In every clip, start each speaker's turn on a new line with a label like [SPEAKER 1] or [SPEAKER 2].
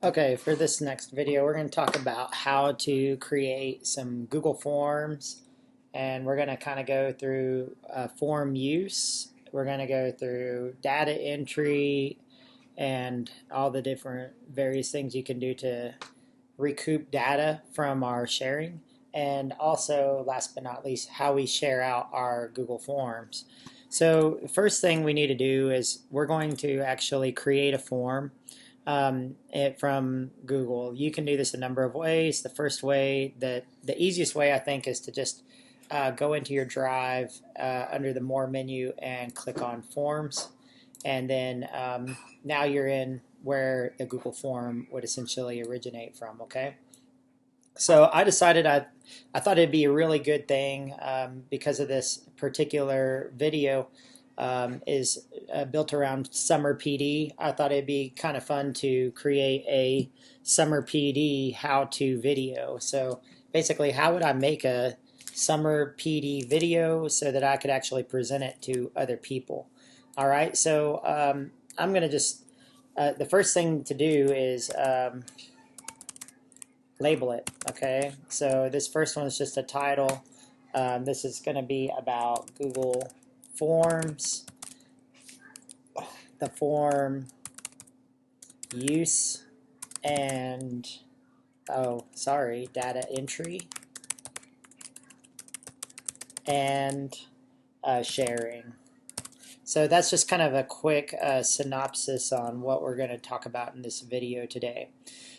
[SPEAKER 1] Okay, for this next video, we're going to talk about how to create some Google Forms, and we're going to kind of go through form use. We're going to go through data entry and all the different various things you can do to recoup data from our sharing. And also, last but not least, how we share out our Google Forms. So, first thing we need to do is we're going to actually create a form from Google. You can do this a number of ways. The first way, the easiest way I think, is to just go into your Drive under the More menu and click on Forms, and then now you're in where the Google form would essentially originate from. Okay, so I decided I thought it'd be a really good thing because of this particular video is built around summer PD. I thought it'd be kind of fun to create a summer PD how-to video. So basically, how would I make a summer PD video so that I could actually present it to other people? All right, so I'm going to just, the first thing to do is label it, okay? So this first one is just a title. This is going to be about Google Forms, the form use, and, data entry, and sharing. So that's just kind of a quick synopsis on what we're going to talk about in this video today.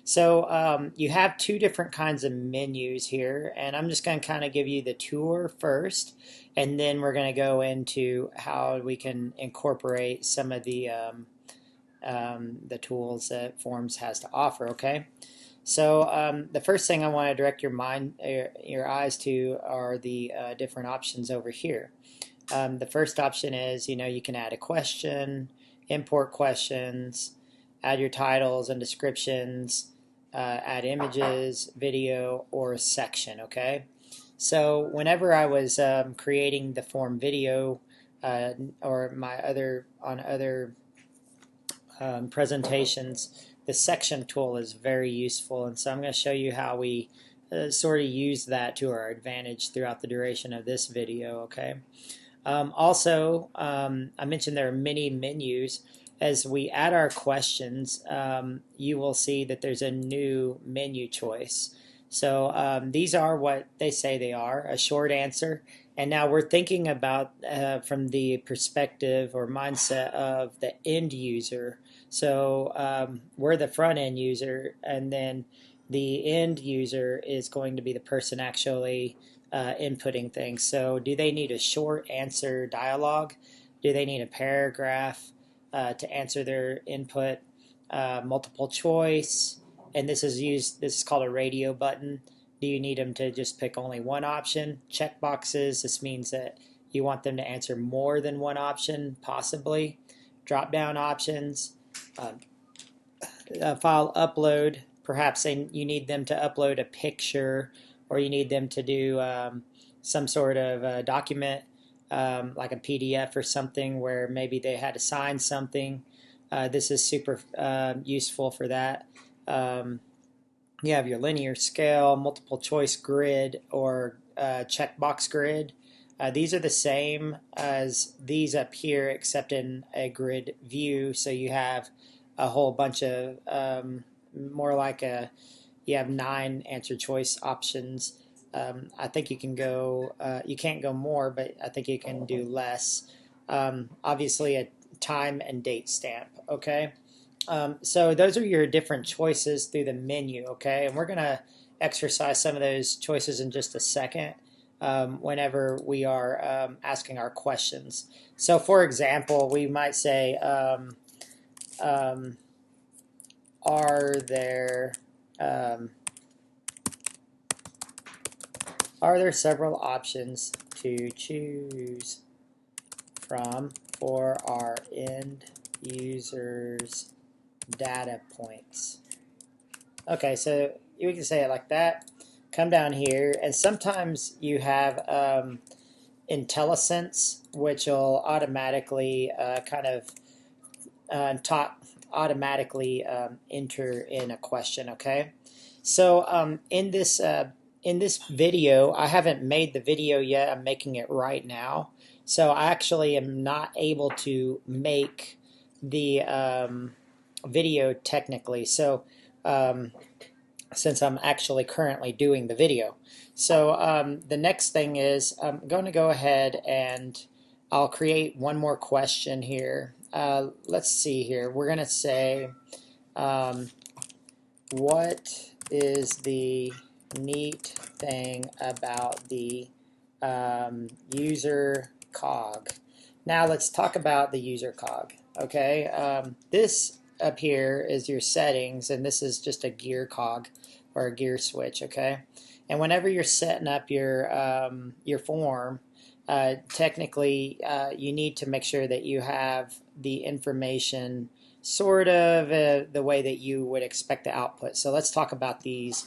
[SPEAKER 1] So you have two different kinds of menus here, and I'm just going to kind of give you the tour first, and then we're going to go into how we can incorporate some of the tools that Forms has to offer. Okay. So the first thing I want to direct your eyes to are the different options over here. The first option is, you can add a question, import questions, add your titles and descriptions, add images, video, or a section, okay? So whenever I was creating the form video or on other presentations, the section tool is very useful, and so I'm going to show you how we sort of use that to our advantage throughout the duration of this video, okay? I mentioned there are many menus. As we add our questions, you will see that there's a new menu choice. So these are what they say they are, a short answer. And now we're thinking about from the perspective or mindset of the end user. So we're the front end user, and then the end user is going to be the person actually inputting things. So do they need a short answer dialogue? Do they need a paragraph to answer their input? Multiple choice, and this is called a radio button. Do you need them to just pick only one option? Check boxes, this means that you want them to answer more than one option, possibly. Drop down options, file upload, perhaps you need them to upload a picture, or you need them to do some sort of document like a PDF or something where maybe they had to sign something. This is super useful for that. You have your linear scale, multiple choice grid, or checkbox grid. These are the same as these up here, except in a grid view. So you have a whole bunch of more like you have 9 answer choice options. I think you can go, you can't go more, but I think you can do less. Obviously, a time and date stamp, okay? So those are your different choices through the menu, okay? And we're going to exercise some of those choices in just a second whenever we are asking our questions. So, for example, we might say, are there several options to choose from for our end users' data points? Okay, so we can say it like that. Come down here, and sometimes you have IntelliSense, which will automatically kind of automatically enter in a question. Okay, so in this video, I haven't made the video yet. I'm making it right now. So I actually am not able to make the video technically. So since I'm actually currently doing the video. So the next thing is I'm going to go ahead and I'll create one more question here. Let's see here. We're going to say, what is the neat thing about the user cog? Now let's talk about the user cog. Okay, this up here is your settings, and this is just a gear cog or a gear switch. Okay, and whenever you're setting up your form, technically you need to make sure that you have the information sort of the way that you would expect the output. So let's talk about these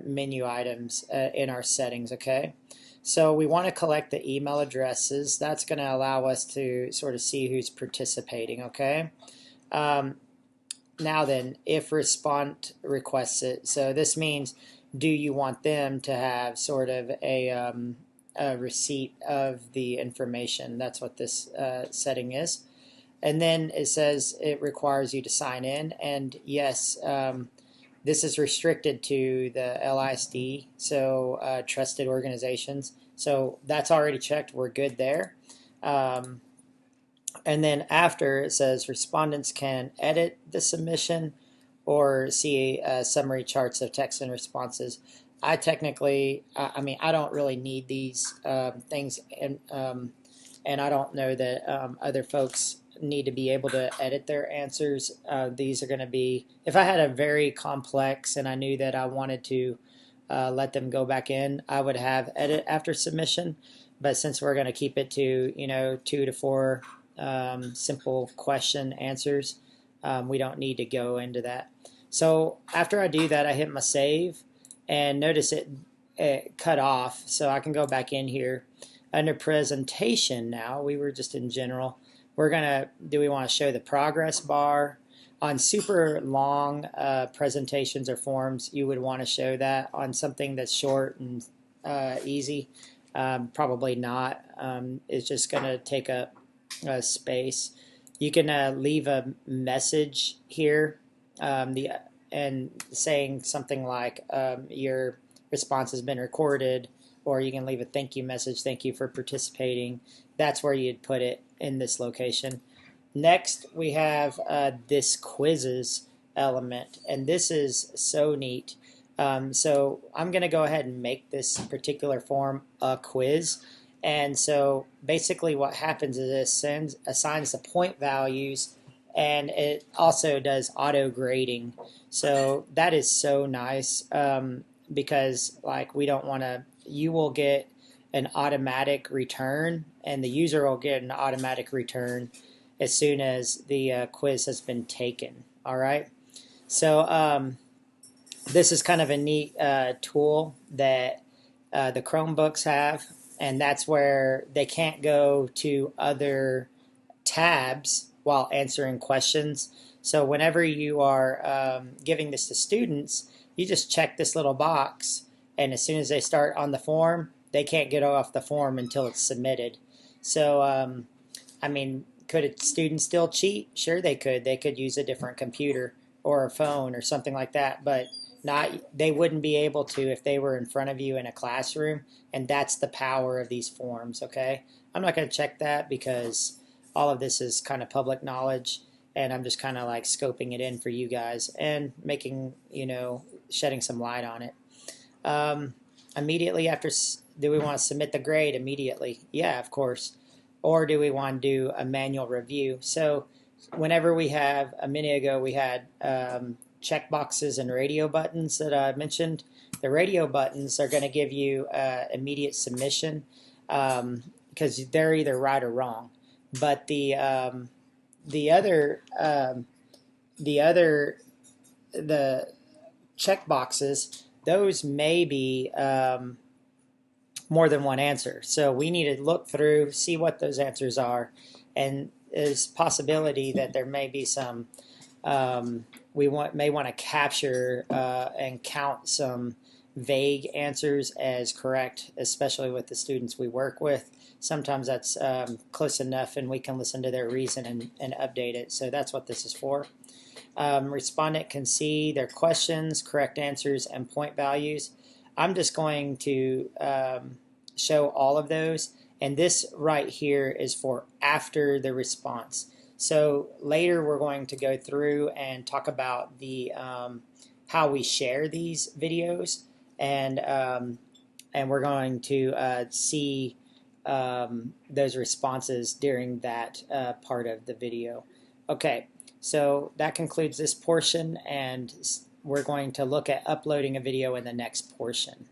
[SPEAKER 1] menu items in our settings. Okay, so we want to collect the email addresses. That's going to allow us to sort of see who's participating. Okay. Now then, if respond requests it, so this means, do you want them to have sort of a receipt of the information? That's what this setting is. And then it says it requires you to sign in, and yes, this is restricted to the LISD, so trusted organizations. So that's already checked. We're good there. And then after, it says respondents can edit the submission or see summary charts of text and responses. I technically, I mean, I don't really need these things, and I don't know that other folks need to be able to edit their answers. These are going to be, if I had a very complex and I knew that I wanted to let them go back in, I would have edit after submission. But since we're going to keep it to, 2 to 4 simple question answers, we don't need to go into that. So after I do that, I hit my save, and notice it cut off. So I can go back in here under presentation. Now we were just in general. We're gonna, do we want to show the progress bar? On super long presentations or forms, you would want to show that. On something that's short and easy, probably not. It's just going to take up space. You can leave a message here and saying something like your response has been recorded, or you can leave a thank you message, thank you for participating. That's where you'd put it in this location. Next, we have this quizzes element, and this is so neat. So I'm going to go ahead and make this particular form a quiz. And so basically what happens is it assigns the point values, and it also does auto grading. So that is so nice because like we don't want to, you will get an automatic return and the user will get an automatic return as soon as the quiz has been taken. All right. So this is kind of a neat tool that the Chromebooks have, and that's where they can't go to other tabs while answering questions. So whenever you are giving this to students, you just check this little box, and as soon as they start on the form, they can't get off the form until it's submitted. So, I mean, could a student still cheat? Sure they could. They could use a different computer or a phone or something like that, but they wouldn't be able to if they were in front of you in a classroom, and that's the power of these forms, okay? I'm not going to check that because all of this is kind of public knowledge, and I'm just kind of like scoping it in for you guys and making, shedding some light on it. Immediately after, do we want to submit the grade immediately? Yeah, of course. Or do we want to do a manual review? So whenever we have, a minute ago we had check boxes and radio buttons that I mentioned. The radio buttons are going to give you immediate submission because they're either right or wrong. But the check boxes, those may be more than one answer. So we need to look through, see what those answers are, and there's possibility that there may be some we may want to capture and count some vague answers as correct, especially with the students we work with. Sometimes that's close enough and we can listen to their reason and update it. So that's what this is for. Respondent can see their questions, correct answers, and point values. I'm just going to show all of those. And this right here is for after the response. So later we're going to go through and talk about the how we share these videos, and we're going to see those responses during that part of the video. Okay, so that concludes this portion, and we're going to look at uploading a video in the next portion.